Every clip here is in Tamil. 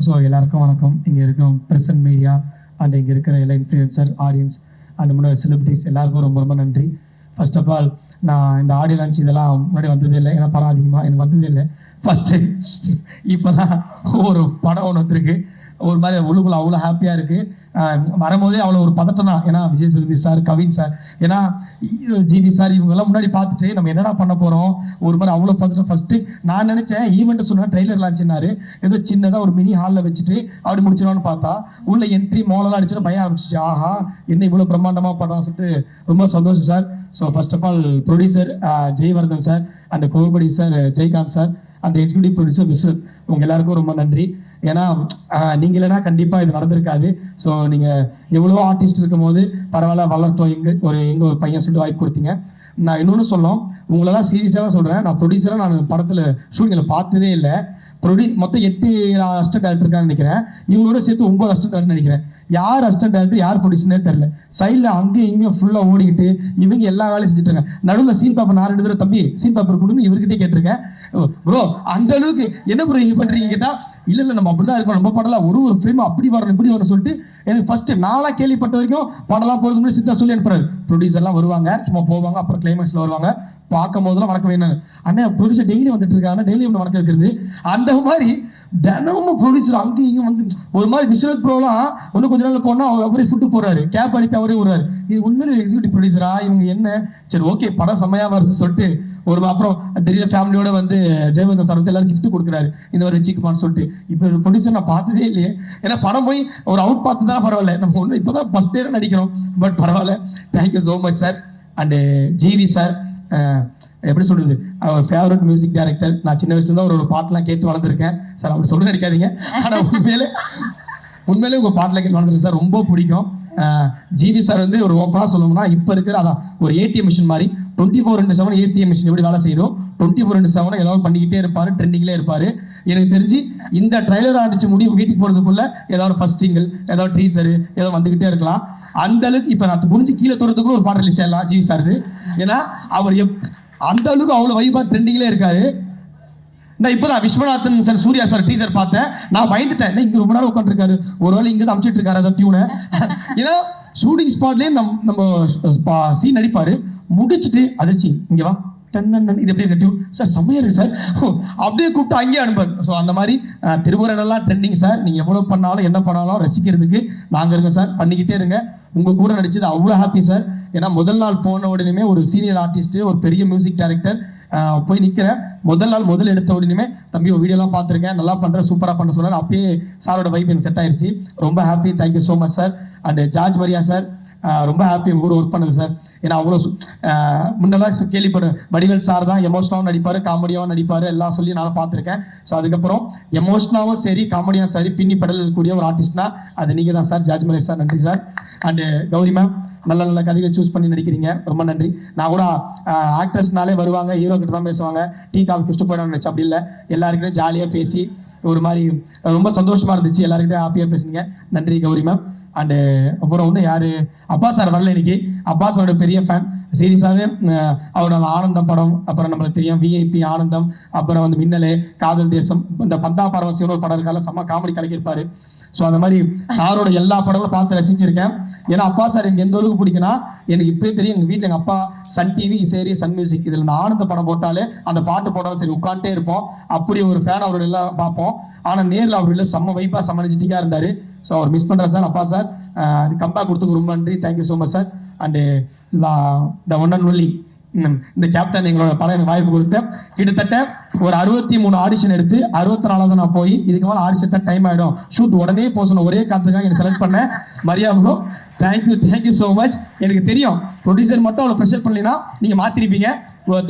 ஸோ எல்லாருக்கும் வணக்கம். இங்கே இருக்கும் ப்ரெசன்ட் மீடியா அண்ட் இங்கே இருக்கிற எல்லா இன்ஃப்ளூயன்சர் ஆடியன்ஸ் அண்ட் முன்னாடி செலிபிரிட்டிஸ் எல்லாருக்கும் ரொம்ப ரொம்ப நன்றி. ஃபர்ஸ்ட் ஆஃப் ஆல் நான் இந்த ஆடியோ லான்ச் இதெல்லாம் முன்னாடி வந்ததே இல்லை, ஏன்னா படம் அதிகமாக எனக்கு வந்ததே இல்லை. ஃபஸ்ட்டு இப்போ தான் ஒரு படம் ஒன்று வந்திருக்கு. ஒரு மாதிரி உள்ளுக்குள்ள அவ்வளோ ஹாப்பியாக இருக்குது. வரும்போதே அவ்வளோ ஒரு பதட்டம் தான், ஏன்னா விஜய் சேதுபதி சார், கவின் சார், ஏன்னா ஜிவி சார் இவங்கெல்லாம் முன்னாடி பார்த்துட்டு நம்ம என்னடா பண்ண போகிறோம், ஒரு மாதிரி அவ்வளோ பதட்டம். ஃபஸ்ட்டு நான் நினச்சேன் ஈவெண்ட்டு சொன்னால் ட்ரெய்லர் லான்ச்சுனாரு, ஏதோ சின்னதாக ஒரு மினி ஹாலில் வச்சுட்டு அப்படி முடிச்சிடுவான்னு பார்த்தா உள்ள என்ட்ரி மோலெல்லாம் அடிச்சுட்டு பயம் ஆரம்பிச்சிச்சு. ஆஹா என்ன இவ்வளோ பிரம்மாண்டமாக படம் சொல்லிட்டு ரொம்ப சந்தோஷம் sir. So first of all producer Jaivardhan sir and co producer Jaikanth sir அந்த எக்ஸிக்யூட்டிவ் ப்ரொடியூசர் விஸ்வத், உங்கள் எல்லாருக்கும் ரொம்ப நன்றி. ஏன்னா நீங்கள் இல்லைன்னா கண்டிப்பாக இது நடந்திருக்காது. ஸோ நீங்கள் எவ்வளோ ஆர்டிஸ்ட் இருக்கும் போது பரவாயில்ல வளர்த்தோம், எங்கள் ஒரு பையன் சொல்லிட்டு வாய்ப்பு கொடுத்தீங்க. நான் இன்னொன்று சொல்லணும், உங்களெல்லாம் சீரியஸாக சொல்கிறேன், நான் ப்ரொடியூசராக நான் படத்தில் ஷூட்டிங்கில் பார்த்ததே இல்லை. மொத்தம் 8 அசிஸ்டன்ட் டேரக்டர் இருக்கான்னு நினைக்கிறேன், இவங்களோட சேர்த்து 9 அசிஸ்டன்ட் டேரக்டர் நினைக்கிறேன். யார் அசிஸ்டன்ட் டேரக்டர் யார் ப்ரொடியூசர்னே தெரியல. சைடில் அங்கேயும் இங்கேயும் ஃபுல்லாக ஓடிக்கிட்டு இவங்க எல்லா வேலையும் செஞ்சுட்டு இருக்காங்க. நடுவில் சீன் பேப்பர் நான் 2 தடவை தம்பி சீன் பேப்பர் கொடுங்க இவர்கிட்டே கேட்டிருக்கேன். ப்ரோ அந்த அளவுக்கு என்ன ப்ரோ இங்கே பண்ணுறீங்க கேட்டால் இல்லை நம்ம அப்படிதான் இருக்கோம், நம்ம படலாம் ஒரு ஃப்ரேம் அப்படி வரணும் இப்படி வரணும் சொல்லிட்டு எனக்கு ஃபர்ஸ்ட் நாளாக கேள்விப்பட்ட வரைக்கும் படம்லாம் போகிறது முன்னாடி சித்தா சொல்லி அனுப்புறாரு. ப்ரொடியூசர்லாம் வருவாங்க, சும்மா போவாங்க, அப்புறம் கிளைமேக்ஸில் வருவாங்க, பார்க்கும் போதெல்லாம் வணக்கம் வேணும். அண்ணா ப்ரொடியூசர் டெய்லி வந்துட்டு இருக்காங்க, டெய்லி ஒன்று வணக்கம் வைக்கிறது. அந்த மாதிரி தினமும் ப்ரொடியூசர் அங்கேயும் இங்கேயும் வந்து ஒரு மாதிரி விஸ்வநாத் ப்ரோலாம் இன்னும் கொஞ்ச நாள் போனால் அவர் அவரே ஃபுட்டு போறாரு, கேப் அடித்து அவரே விடுறாரு. இது உண்மையிலே எக்ஸிக்யூட்டிவ் ப்ரொடியூசரா இவங்க என்ன? சரி ஓகே படம் செம்மையாக வருது சொல்லிட்டு ஒரு அப்புறம் திடீர்னு ஃபேமிலியோட வந்து ஜெயவர்தன் சார் வந்து எல்லாரும் கிஃப்ட் கொடுக்குறாரு, இந்த மாதிரி வச்சுக்குமான்னு சொல்லிட்டு. இப்போ ப்ரொடியூசர் நான் பார்த்ததே இல்லையே, ஏன்னா படம் போய் ஒரு அவுட் பார்த்து தான் பரவாயில்ல, நம்ம ஒன்றும் இப்போ தான் ஃபஸ்ட் இயர் நடிக்கிறோம், பட் பரவாயில்ல. Thank you so much sir. And GV sir எப்படி சொல்றது, அவர் ஃபேவரட் மியூசிக் டைரக்டர். நான் சின்ன வயசுல தான் ஒரு பாட்டெல்லாம் கேட்டு வளர்ந்துருக்கேன் சார், அப்படி சொல்ல நினைக்காதீங்க, ஆனால் உண்மையிலே உங்க பாட்டெல்லாம் கேட்டு வளர்ந்துருக்கு சார், ரொம்ப பிடிக்கும். ஜிவி சார் வந்து ஒரு ஓப்பனாக சொல்லணும்னா இப்போ இருக்கிற அதான் ஒரு ஏடிஎம் மிஷின் மாதிரி 24/7 ஏடிஎம் மிஷின் எப்படி வேலை செய்யுதோ 24/7 ஏதாவது பண்ணிக்கிட்டே இருப்பாரு, ட்ரெண்டிங்லேயே இருப்பாரு. எனக்கு தெரிஞ்சு இந்த ட்ரைலர் ஆடிச்சு முடிவு வீட்டுக்கு போறதுக்குள்ள ஏதாவது ஃபர்ஸ்ட் சிங்கிள் ஏதாவது ட்ரீசர் ஏதாவது வந்துகிட்டே இருக்கலாம். அந்த அளவுக்கு இப்போ நான் புரிஞ்சு கீழே தோறதுக்குள்ள ஒரு பாட்டு ரிலீஸ் ஆகலாம் ஜிவி சார். ஏன்னா அவர் அந்த அளவுக்கு அவ்வளோ வைபா ட்ரெண்டிங்லேயே இருக்காரு. நான் இப்போதான் Viswanathan sir Suriya sir teaser பார்த்தேன், நான் பயந்துட்டேன், இங்க ரொம்ப நேரம் உட்காந்துருக்காரு, ஒருவேளை இங்க தான் அமிச்சிட்டு இருக்காரு அதை டியூனை. ஏன்னா ஷூட்டிங் ஸ்பாட்லேயே நம்ம சீன் நடிப்பாரு, முடிச்சுட்டு அதிர்ச்சி இங்க வா இது எப்படி இருக்கு சார், செம்மையா இருக்கு சார், அப்படியே கூப்பிட்டு அங்கேயே அனுப்பாரு. ஸோ அந்த மாதிரி திருமுறையெல்லாம் ட்ரெண்டிங் சார். நீங்க எவ்வளவு பண்ணாலும் என்ன பண்ணாலும் ரசிக்கிறதுக்கு நாங்க இருக்கோம் சார், பண்ணிக்கிட்டே இருங்க. உங்க கூட நடிச்சது அவ்வளோ ஹாப்பி சார். ஏன்னா முதல் நாள் போன உடனே ஒரு சீனியர் ஆர்டிஸ்ட் ஒரு பெரிய மியூசிக் டைரக்டர் போய் நிற்கிறேன். முதல் எடுத்த உடனே தம்பி ஒரு வீடியோலாம் பார்த்துருக்கேன், நல்லா பண்ற சூப்பராக பண்ண சொன்னார். அப்பயே சாரோட வைப் எனக்கு செட் ஆயிடுச்சு, ரொம்ப happy. Thank you so much sir. And George Maria sir ரொம்ப ஹாப்பி உங்க கூட ஒர்க் பண்ணது சார். ஏன்னா அவ்வளோ முன்னெல்லாம் கேள்விப்படும் வடிவேல் சார் தான் எமோஷனாகவும் நடிப்பார், காமெடியாகவும் நடிப்பார், எல்லாம் சொல்லி நான் பார்த்துருக்கேன். ஸோ அதுக்கப்புறம் எமோஷனாகவும் சரி காமெடியாகவும் சரி பின்னி படல் இருக்கக்கூடிய ஒரு ஆர்டிஸ்ட்னா அது நீங்கள் தான் சார், ஜார்ஜ் மரியா சார். நன்றி சார். அண்டு கௌரி மேம் நல்ல கதைகளை சூஸ் பண்ணி நடிக்கிறீங்க, ரொம்ப நன்றி. நான் கூட ஆக்ட்ரஸ்னாலே வருவாங்க, ஹீரோ கிட்ட தான் பேசுவாங்க, டீ காஃபி குடிச்சிட்டு போயிடணும்னு நினச்சேன். அப்படி இல்லை, எல்லாருக்கிட்டே ஜாலியாக பேசி ஒரு மாதிரி ரொம்ப சந்தோஷமா இருந்துச்சு, எல்லாருக்கிட்டே ஹாப்பியாக பேசுனீங்க. நன்றி கௌரி மேம். அண்டு அப்புறம் ஒன்று யாரு அப்பா சார் வரல இன்னைக்கு. அப்பா சாரோட பெரிய ஃபேன், சீரியஸாகவே அவரோட ஆனந்தம் படம், அப்புறம் நம்மளுக்கு தெரியும் விஐபி ஆனந்தம், அப்புறம் வந்து மின்னலே, காதல் தேசம், இந்த பந்தா பரவசியோட ஒரு படம் இருக்கால செம்ம காமெடி கலக்கியிருப்பாரு. ஸோ அந்த மாதிரி சாரோட எல்லா படங்களும் பார்த்து ரசிச்சிருக்கேன். ஏன்னா அப்பா சார் எனக்கு எந்த அளவுக்கு பிடிக்குன்னா, எனக்கு இப்போயே தெரியும் எங்கள் வீட்டில் எங்கள் அப்பா சன் டிவி சரி சன் மியூசிக் இதில் இந்த ஆனந்த படம் போட்டாலே அந்த பாட்டு போட்டாலும் சரி உட்காந்துட்டே இருப்போம். அப்படி ஒரு ஃபேன் அவரோட எல்லாம் பார்ப்போம். ஆனால் நேரில் அவர் இல்லை செம்ம வைப்பா செம்ம எனர்ஜெட்டிக்காக இருந்தார். ஸோ அவர் மிஸ் பண்ணுறேன் சார். அப்பா சார் கம்பேக் கொடுத்துக்கு ரொம்ப நன்றி, thank you so much sir. And the one and only இந்த கேப்டன் எங்களோட படம் எனக்கு வாய்ப்பு கொடுத்து கிட்டத்தட்ட ஒரு 63 ஆடிஷன் எடுத்து 64 நான் போய் இதுக்கு மேலே ஆடிஷன் தான் டைம் ஆகிடும், ஷூட் உடனே போக சொன்ன ஒரே காரணத்துக்காக எனக்கு செலக்ட் பண்ணேன். Maria bro thank you so much. எனக்கு தெரியும் ப்ரொடியூசர் மட்டும் அவ்வளோ ப்ரெஷர் பண்ணலைன்னா நீங்கள் மாற்றிருப்பீங்க.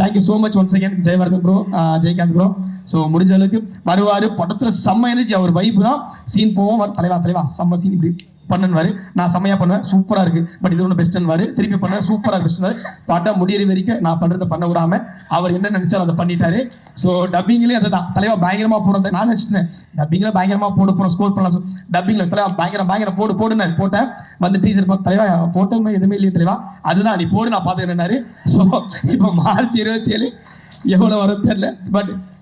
Thank you so much once again Jayavardhan bro, Jayakanth bro. So முடிஞ்ச அளவுக்கு வருவார், படத்தில் செம்ம எனர்ஜி, அவர் வைப்பு தான். சீன் போவோம், தலைவா செம்ம சீன் இப்படி பண்ணுவாரு, நான் செம்மையா பண்ணுவேன், சூப்பரா இருக்கு, பட் இது ஒன்று பெஸ்ட்னு திருப்பி பண்ண சூப்பரா பெஸ்ட் பாட்டா முடியிற வரைக்கும் நான் பண்றதை பண்ண விடாம அவர் என்ன நினைச்சாலும் அதை பண்ணிட்டாரு. ஸோ டப்பிங்லேயே அதுதான் தலைவா பயங்கரமா போடுறது நான் நினைச்சிட்டேன், டப்பிங்ல பயங்கரமா போட ஸ்கோர் பண்ணலாம், டப்பிங்ல தலைவா பயங்கர போடுன்னு போட்டேன். வந்து டீச்சர் பார்த்து தலைவா போட்டோமே எதுவுமே இல்லையே தலைவா, அதுதான் நீ போடு நான் பார்த்துக்கிறேன்னாரு. ஸோ இப்போ மார்ச் 27 எவ்வளோ வரும் தெரியல.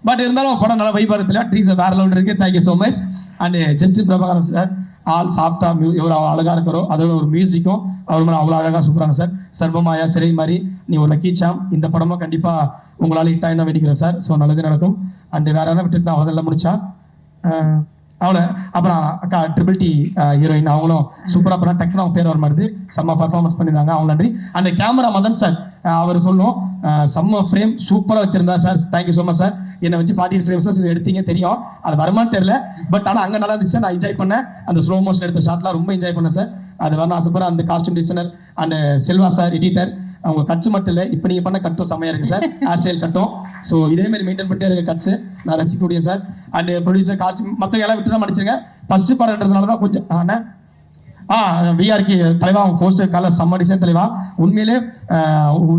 பட் இருந்தாலும் படம் நல்லா வைப் வரதுல ட்ரீஸ் வேற லெவல் இருக்கு. Thank you so much. And Justin Prabhakaran sir ஆள் சாஃப்டா எவ்வளோ அழகா இருக்கிறோ அதோட ஒரு மியூசிக்கும் அவர் அவ்வளோ அழகாக சூப்பராங்க சார். சர்வமாயா சிறை மாதிரி நீ ஒரு லக்கி சாம். இந்த படமும் கண்டிப்பா உங்களால் ஹிட் ஆகினா வேண்டிக்கிறேன் சார். ஸோ நல்லது நடக்கும். அண்ட் வேற யாரும் விட்டுட்டு தான் அவதெல்லாம் முடிச்சா அவ்வளோ. அப்புறம் அக்கா ட்ரிபிள் டி ஹீரோயின் அவங்களும் சூப்பராக பண்ணா டக்குனு அவங்க பேர் வர மாதிரி செம்ம பர்ஃபார்மன்ஸ் பண்ணியிருந்தாங்க. அவங்க நன்றி. அந்த கேமரா மதன் சார் அவர் சொல்லும் செம்ம ஃப்ரேம் சூப்பராக வச்சிருந்தா sir. Thank you so much sir. என்னை வச்சு 48 ஃப்ரேம்ஸ் எடுத்தீங்க தெரியும். அது வருமானு தெரியல. பட் ஆனால் அங்கே நல்லா இருந்துச்சு சார். நான் என்ஜாய் பண்ணேன். அந்த ஸ்லோ மோஷன் எடுத்த ஷாட்லாம் ரொம்ப என்ஜாய் பண்ணேன் சார். அது வரணும் ஆசைப்படுற அந்த costume designer and Selva sir editor அவங்க கட்ஸ் மட்டும் இல்லை இப்போ நீங்கள் பண்ண கட்டும் செம்மையாக இருக்குது சார். ஹேர் ஸ்டைல் கட்டும். ஸோ இதே மாதிரி மெயின்டைன் பண்ணிட்டே இருக்க கட்ஸு நான் ரசிக்கக்கூடிய சார். அண்ட் ப்ரொடியூசர் காஸ்டியூம் மற்ற எல்லாம் விட்டு தான் மன்னிச்சிருங்க. ஃபர்ஸ்ட் படம்ன்றதுனால தான் கொஞ்சம் விஆர்கி தலைவா அவங்க போஸ்டர் கால செம்ம டிசைன் தலைவா. உண்மையிலே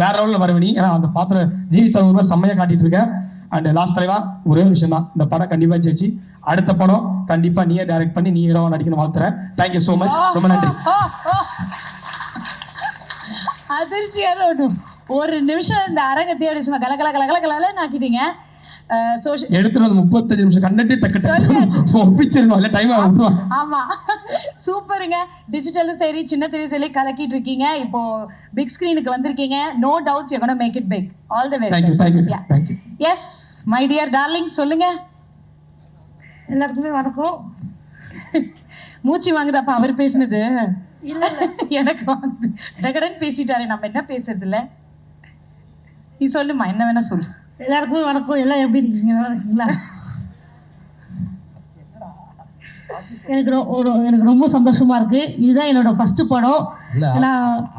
வேற லெவலில் வரவனி. ஏன்னா அந்த பாத்திர ஜிவி சார் செம்மையாக காட்டிட்டு இருக்கேன். அண்ட் லாஸ்ட் தலைவா ஒரே ஒரு விஷயம் தான், இந்த படம் கண்டிப்பாக ஜெயிச்சு அடுத்த படம் கண்டிப்பாக நீயே டைரக்ட் பண்ணி நீ ஹீரோவா நடிக்கணும் வாழ்த்துறேன். Thank you so much. ரொம்ப நன்றி. அதிர்ச்சியான ஒரு நிமிஷம் இந்த அரங்கத்தையோட சும்மா கலகல கலகல கலகலன்னு ஆக்கிட்டீங்க. எடுத்துட்டு 35 நிமிஷம் கண்டென்ட் டக்கு ஒப்பிச்சிருந்தோம் இல்ல டைம் ஆகும். ஆமா சூப்பருங்க. டிஜிட்டலும் சரி சின்ன திரையும் சரி கலக்கிட்டு இருக்கீங்க. இப்போ பிக் ஸ்கிரீனுக்கு வந்திருக்கீங்க. No doubts you gonna make it big. All the very best. Thank you. Yes my dear darling சொல்லுங்க. எல்லாருக்குமே வணக்கம். மூச்சு வாங்குதாப்பா அவர் பேசுனது. இல்ல எனக்கு வந்து கடகடன் பேசிட்டாரு. நம்ம என்ன பேசுறது இல்ல. நீ சொல்லுமா என்ன வேணா சொல்லு. எல்லாருக்குமே வணக்கம். எல்லாம் எப்படி இருக்கீங்க? நல்லா இருக்கீங்களா? எனக்கு ரொம்ப சந்தோஷமா இருக்கு. இதுதான் என்னோட ஃபர்ஸ்ட் படம்.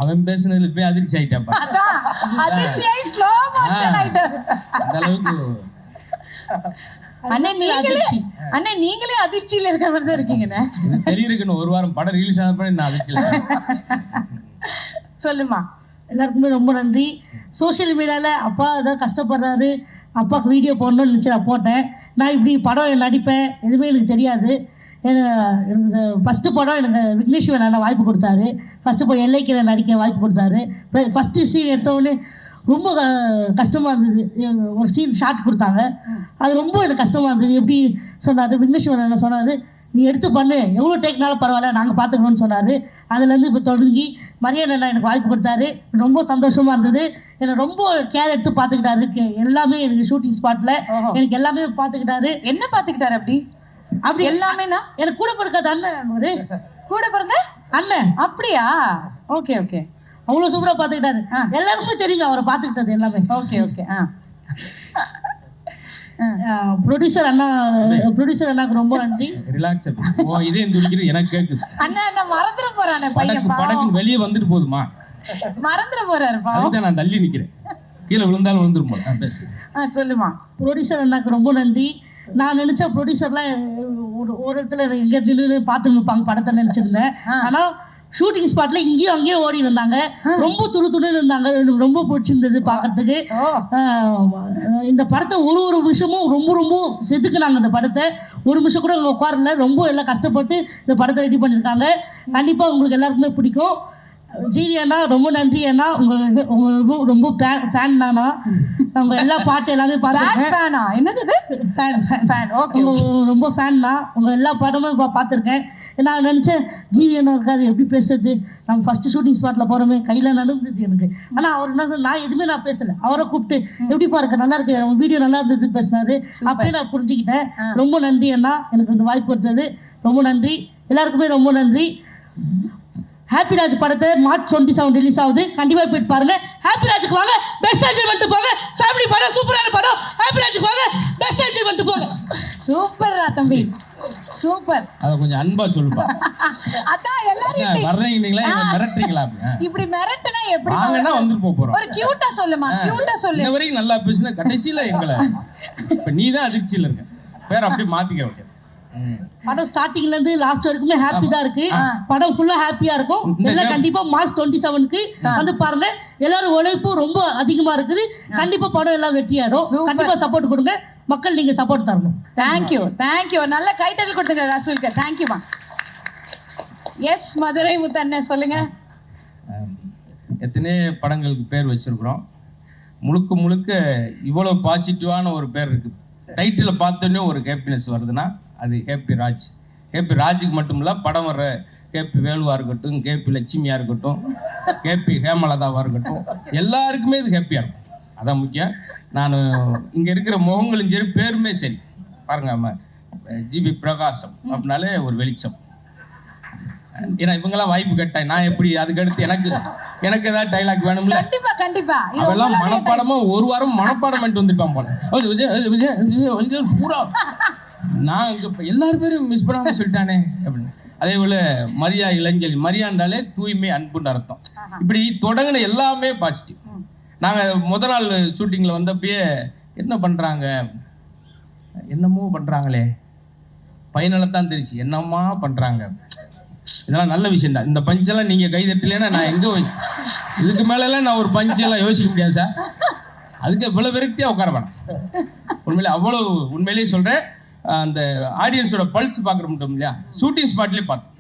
அவன் பேசுனதுல போய் அதிர்ச்சி ஆயிட்டான். அதிர்ச்சி ஆயி ஸ்லோ மோஷன் ஆயிட்டாரு. அந்த அளவுக்கு அண்ணே நீங்களே அதிர்ச்சியில இருக்க மாதிரி தான் இருக்கீங்கண்ணே. தெரியுதுன்னு ஒரு வாரம் படம் ரிலீஸ் ஆன பண்ணி நான் அதிர்ச்சியில சொல்லுமா. எல்லாருக்குமே ரொம்ப நன்றி. சோஷியல் மீடியாவில் அப்பா ஏதாவது கஷ்டப்படுறாரு, அப்பாவுக்கு வீடியோ போடணும்னு நினச்சி நான் போட்டேன். நான் இப்படி படம் நடிப்பேன் எதுவுமே எனக்கு தெரியாது. எனக்கு ஃபஸ்ட்டு படம் எனக்கு விக்னேஸ்வரன் அண்ணா வாய்ப்பு கொடுத்தாரு. ஃபஸ்ட்டு போய் எல்லைக்கு நடிக்க வாய்ப்பு கொடுத்தாரு. ஃபஸ்ட்டு சீன் எடுத்தவொடனே ரொம்ப கஷ்டமாக இருந்தது. ஒரு சீன் ஷார்ட் கொடுத்தாங்க. அது ரொம்ப எனக்கு கஷ்டமாக இருந்தது. எப்படி சொன்னார் விக்னேஸ்வரன் அண்ணா சொன்னார், நீ எடுத்து பண்ணு, எவ்வளோ டேக்னாலும் பரவாயில்ல நாங்கள் பார்த்துக்கணும்னு சொன்னார். அதுலேருந்து இப்போ தொடங்கி மரியாதை எனக்கு வாய்ப்பு கொடுத்தாரு. ரொம்ப சந்தோஷமாக இருந்தது. என்னை ரொம்ப கேர் எடுத்து பார்த்துக்கிட்டாரு. எல்லாமே எனக்கு ஷூட்டிங் ஸ்பாட்டில் எனக்கு எல்லாமே பார்த்துக்கிட்டாரு. என்ன பார்த்துக்கிட்டாரு? அப்படி எல்லாமேனா எனக்கு கூட பிறக்காத அண்ணன், ஒரு கூட பிறந்த அண்ணன். அப்படியா? Okay okay. அவ்வளோ சூப்பராக பார்த்துக்கிட்டாரு. எல்லாருக்குமே தெரியுங்க அவரை பார்த்துக்கிட்டது எல்லாமே. Okay okay. ப்ரொடியூசர் அண்ணாக்கு ரொம்ப நன்றி. ரிலாக்ஸ். இதே துடிக்கிறது எனக்கு கேக்குது. அண்ணா மறந்துட போறானே பையன். படக்கு வெளியே வந்துட்டு போதுமா? மறந்துட போறாரு. அதுதான் நான் தள்ளி நிக்கிறேன். கீழே விழுந்தாலும் விழுந்துரும். சொல்லுமா. ப்ரொடியூசர் அண்ணாக்கு ரொம்ப நன்றி. நான் நினைச்ச ப்ரொடியூசர்லாம் ஒரு இடத்துல எங்கே நின்று பார்த்து நிற்பாங்க படத்தை நினைச்சிருந்தேன். ஆனால் ஷூட்டிங் ஸ்பாட்ல இங்கேயும் அங்கேயும் ஓடி இருந்தாங்க. ரொம்ப துணு இருந்தாங்க. எனக்கு ரொம்ப பிடிச்சிருந்தது பார்க்கறதுக்கு. இந்த படத்தை ஒரு விஷயமும் ரொம்ப செதுக்குனாங்க. இந்த படத்தை ஒரு நிமிஷம் கூட உட்காரல. ரொம்ப எல்லாம் கஷ்டப்பட்டு இந்த படத்தை ரெடி பண்ணியிருக்காங்க. கண்டிப்பாக உங்களுக்கு எல்லாருக்குமே பிடிக்கும். ஜிவி அண்ணா ரொம்ப நன்றி அண்ணா. உங்களுக்கு ரொம்ப ஃபேன் தானா. அவங்க எல்லா பாட்டு எல்லாமே பார்த்துருக்கேன். ரொம்ப ஃபேன் தான். உங்க எல்லா படமும் பார்த்துருக்கேன். நான் நினச்சேன் ஜிவி அண்ணா இருக்காது எப்படி பேசுறது, நம்ம ஃபர்ஸ்ட் ஷூட்டிங் ஸ்பாட்டில் போகிறோமே கையில் நடந்துச்சு எனக்கு. ஆனால் அவர் என்ன சொன்ன, நான் எதுவுமே நான் பேசலை. அவரை கூப்பிட்டு எப்படிப்பா இருக்கு, நல்லா இருக்கு, உங்க வீடியோ நல்லா இருந்தது பேசினாரு. அப்படியே நான் புரிஞ்சுக்கிட்டேன். ரொம்ப நன்றி அண்ணா, எனக்கு இந்த வாய்ப்பு கொடுத்தது ரொம்ப நன்றி. எல்லாருக்குமே ரொம்ப நன்றி. ஹாப்பி ராஜ் படத்தை மார்ச் 27 ரிலீஸ் ஆகுது. கண்டிப்பாக போயிட்டு பாருங்க. ஹாப்பி ராஜுக்கு வாங்க, பெஸ்ட் என்ஜாய்மெண்ட் போங்க. ஃபேமிலி படம், சூப்பரான படம். ஹாப்பி ராஜுக்கு வாங்க, பெஸ்ட் என்ஜாய்மெண்ட் போங்க. சூப்பர்ரா தம்பி, சூப்பர். அத கொஞ்சம் அன்பா சொல்லுப்பா. அதான் எல்லாரும் வர்றீங்களா இல்ல மிரட்டறீங்களா? இப்படி மிரட்டனா எப்படி? வாங்கனா வந்து போறோம். ஒரு கியூட்டா சொல்லுமா, கியூட்டா சொல்லு. இந்த வரைக்கும் நல்லா பேசினா கடைசில எங்களை இப்ப நீ தான் அதிர்ச்சியில இருக்க. பேர் அப்படியே மாத்திக்க வைக்க. படம் ஸ்டார்டிங்ல இருந்து லாஸ்ட் வரைக்குமே ஹாப்பி தான் இருக்கு. படம் ஃபுல்லா ஹாப்பியா இருக்கும். எல்லாம் கண்டிப்பா மார்ச் 27க்கு வந்து பாருங்க. எல்லாரும் உழைப்பு ரொம்ப அதிகமா இருக்குது. கண்டிப்பா படம் எல்லாம் வெற்றியாடும். கண்டிப்பா சப்போர்ட் கொடுங்க மக்கள், நீங்க சப்போர்ட் தரணும். Thank you thank you. நல்ல கைத்தட்டல் கொடுத்துங்க ரசூலுக்கு. தேங்க்யூமா. எஸ் மதுரை முத்தண்ணே சொல்லுங்க. எத்தனை படங்களுக்கு பேர் வச்சிருக்கிறோம். முழுக்க முழுக்க இவ்வளோ பாசிட்டிவான ஒரு பேர் இருக்குது. டைட்டில் பார்த்தோன்னே ஒரு ஹாப்பினஸ் வருதுன்னா அது ஹேப்பி ராஜ். ஹேப்பி ராஜுக்கு மட்டும் இல்லை, படம் வர்ற கேபி வேலுவாக இருக்கட்டும், கேபி லட்சுமியாக இருக்கட்டும், கேபி ஹேமலதாவாக இருக்கட்டும், எல்லாருக்குமே இது ஹாப்பியாக இருக்கும். அதான் முக்கியம். நான் இங்கே இருக்கிற முகங்களும் சரி, பேருமே சரி, பாருங்க ஜிபி பிரகாசம் அப்படின்னாலே ஒரு வெளிச்சம். ஏன்னா இவங்கெல்லாம் வாய்ப்பு கேட்டாய், நான் எப்படி அதுக்கடுத்து எனக்கு ஏதாவது டைலாக் வேணும்ல. கண்டிப்பா கண்டிப்பா. அதெல்லாம் மனப்பாடமா ஒரு வாரம் மனப்பாடம் பண்ணிட்டு வந்துட்டான் போல. பூரா நான் எல்லாரும் பேரும் மிஸ் பண்ணாம சொல்லிட்டானே அப்படின்னு. அதே போல மரியா இளஞ்சலி, மரியாண்டாலே தூய்மை அன்புன்னு அர்த்தம். இப்படி தொடங்கின எல்லாமே பாசிட்டிவ். நாங்க முதல் நாள் ஷூட்டிங்ல வந்தப்பயே என்ன பண்றாங்க, என்னமோ பண்றாங்களே, பையனால தான் தெரிச்சு என்னமா பண்றாங்க. இதெல்லாம் நல்ல விஷயம் தான். இந்த பஞ்செல்லாம் நீங்க கைதட்டலைன்னா நான் எங்க இதுக்கு மேலெல்லாம் நான் ஒரு பஞ்செல்லாம் யோசிக்க முடியாது சார். அதுக்கு இவ்வளவு விரக்தியா உட்கார வேணாம். உண்மையிலே அவ்வளவு உண்மையிலேயே சொல்றேன். அந்த ஆடியன்ஸோட பல்ஸ் பார்க்குற மட்டும் இல்லையா, ஷூட்டிங் ஸ்பாட்லேயே பார்த்தோம்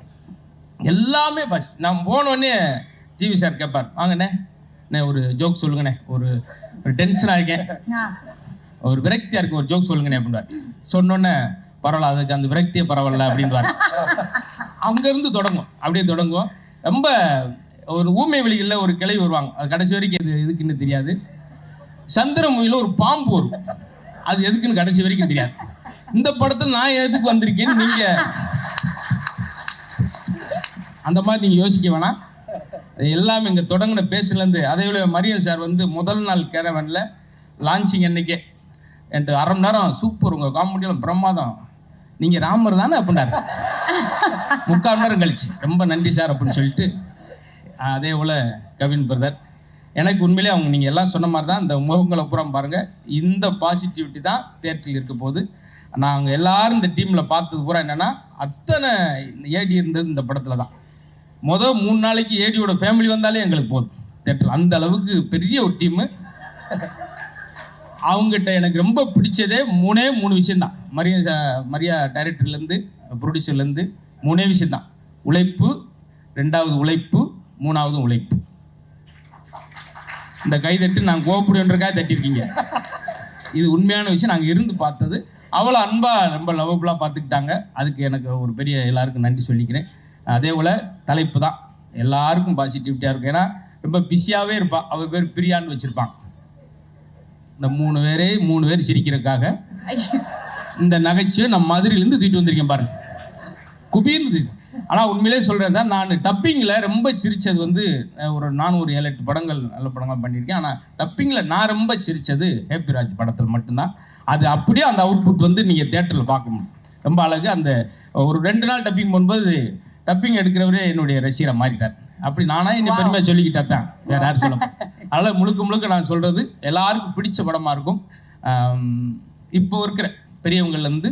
எல்லாமே பஸ். நான் போனோடனே ஜிவி சார் கேட்பார், வாங்கண்ணே ஒரு ஜோக் சொல்லுங்கண்ணே, ஒரு டென்ஷனாக இருக்கேன், ஒரு விரக்தியாக இருக்கு, ஒரு ஜோக் சொல்லுங்கண்ணே அப்படின்வார். சொன்னோன்னே பரவாயில்ல, அதுக்கு அந்த விரக்தியே பரவாயில்ல அப்படின்வார். அங்கேருந்து தொடங்கும், அப்படியே தொடங்குவோம். ரொம்ப ஒரு ஊமை வெளிகளில் ஒரு கிளை வருவாங்க, அது கடைசி வரைக்கும் இது எதுக்குன்னு தெரியாது. சந்திரமுகியில் ஒரு பாம்பு வரும், அது எதுக்குன்னு கடைசி வரைக்கும் தெரியாது. இந்த படத்தில் நான் எதுக்கு வந்திருக்கேன்னு நீங்க அந்த மாதிரி நீங்க யோசிக்க வேணாம். எல்லாமே இங்க தொடங்கின பேசுலேருந்து, அதே போல மரியன் சார் வந்து முதல் நாள் கேரவன்ல லான்ச்சிங் அன்னைக்கே என்கிட்ட 1/2 மணி நேரம் சூப்பர், உங்க காமெடியெல்லாம் பிரமாதம், நீங்க ராமர் தானே அப்படின்னாரு. 3/4 மணி நேரம் கழிச்சு ரொம்ப நன்றி சார் அப்படின்னு சொல்லிட்டு. அதே போல கவின் பிரதர், எனக்கு உண்மையிலே அவங்க நீங்கள் எல்லாம் சொன்ன மாதிரி தான், இந்த முகங்களை பூரா பாருங்க, இந்த பாசிட்டிவிட்டி தான் தேட்டரில் இருக்க போது. நாங்கள் எல்லாரும் இந்த டீமில் பார்த்தது பூரா என்னென்னா, அத்தனை ஏடி இருந்தது இந்த படத்தில் தான். 3 நாளைக்கு ஏடியோட ஃபேமிலி வந்தாலே எங்களுக்கு போதும் தேட்டரில், அந்த அளவுக்கு பெரிய ஒரு டீமு. அவங்ககிட்ட எனக்கு ரொம்ப பிடிச்சதே 3 விஷயம்தான். மரியா டைரக்டர்லேருந்து ப்ரொடியூசர்லேருந்து 3 விஷயம்தான். உழைப்பு, 2வது உழைப்பு, 3வது உழைப்பு. இந்த கைதட்டு நான் கோபுரியன்றக்காக தட்டியிருக்கீங்க, இது உண்மையான விஷயம். நாங்கள் இருந்து பார்த்தது அவ்வளோ அன்பாக ரொம்ப லவபுளாக பார்த்துக்கிட்டாங்க. அதுக்கு எனக்கு ஒரு பெரிய எல்லாருக்கும் நன்றி சொல்லிக்கிறேன். அதே போல் தலைப்பு தான் எல்லாருக்கும் பாசிட்டிவிட்டியாக இருக்கும். ஏன்னா ரொம்ப பிஸியாகவே இருப்பான், அவர் பேர் பிரியான்னு வச்சுருப்பான். இந்த 3 பேர் சிரிக்கிறதுக்காக இந்த நகைச்சுவை நம்ம மதுரையிலேருந்து தூக்கிட்டு வந்திருக்கேன் பாருங்க, குபீர்னு. ஆனால் உண்மையிலே சொல்கிறேன் தான், நான் டப்பிங்கில் ரொம்ப சிரித்தது வந்து நானும் ஒரு 7-8 படங்கள் நல்ல படங்கள் பண்ணியிருக்கேன். ஆனால் டப்பிங்கில் நான் ரொம்ப சிரித்தது ஹேப்பி ராஜ் படத்தில் மட்டும்தான். அது அப்படியே அந்த அவுட்புட் வந்து நீங்கள் தேட்டரில் பார்க்கணும், ரொம்ப அழகு. அந்த ஒரு 2 நாள் டப்பிங் போகும்போது டப்பிங் எடுக்கிறவரே என்னுடைய ரசிகரை மாறிட்டார். அப்படி நானா என்னை பெருமையாக சொல்லிக்கிட்டா தான், வேற யாரும் சொல்ல. அதனால் முழுக்க நான் சொல்கிறது எல்லாருக்கும் பிடிச்ச படமாக இருக்கும். இப்போ இருக்கிற பெரியவங்கள்லேருந்து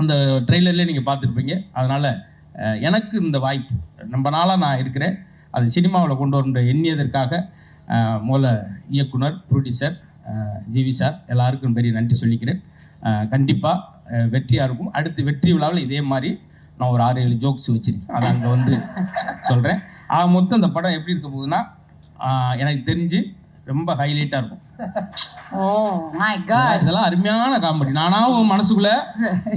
அந்த ட்ரெய்லர்லேயே நீங்கள் பார்த்துருப்பீங்க. அதனால் எனக்கு இந்த வாய்ப்பு ரொம்ப நாளாக நான் இருக்கிறேன், அது சினிமாவில் கொண்டு வர எண்ணியதற்காக மூல இயக்குனர், ப்ரொடியூசர் ஜிவி சார் எல்லாருக்கும் பெரிய நன்றி சொல்லிக்கிறேன். கண்டிப்பாக வெற்றியாக இருக்கும். அடுத்து வெற்றி விழாவில் இதே மாதிரி நான் ஒரு 6-7 ஜோக்ஸ் வச்சுருக்கேன், அதை அங்கே வந்து சொல்கிறேன். மொத்தம் இந்த படம் எப்படி இருக்க போகுதுன்னா, எனக்கு தெரிஞ்சு ரொம்ப ஹைலைட்டாக இருக்கும். இதெல்லாம் அருமையான காமெடி. நானாவும் மனசுக்குள்ள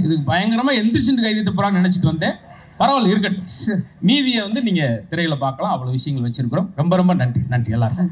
இதுக்கு பயங்கரமா எந்திரிச்சுட்டு கைதிட்டு போறான்னு நினைச்சிட்டு வந்தேன். பரவாயில்ல இருக்கட்டும், மீதியை வந்து நீங்க திரையில பார்க்கலாம். அவ்வளவு விஷயங்கள் வச்சிருக்கிறோம். ரொம்ப நன்றி எல்லாருக்கும்.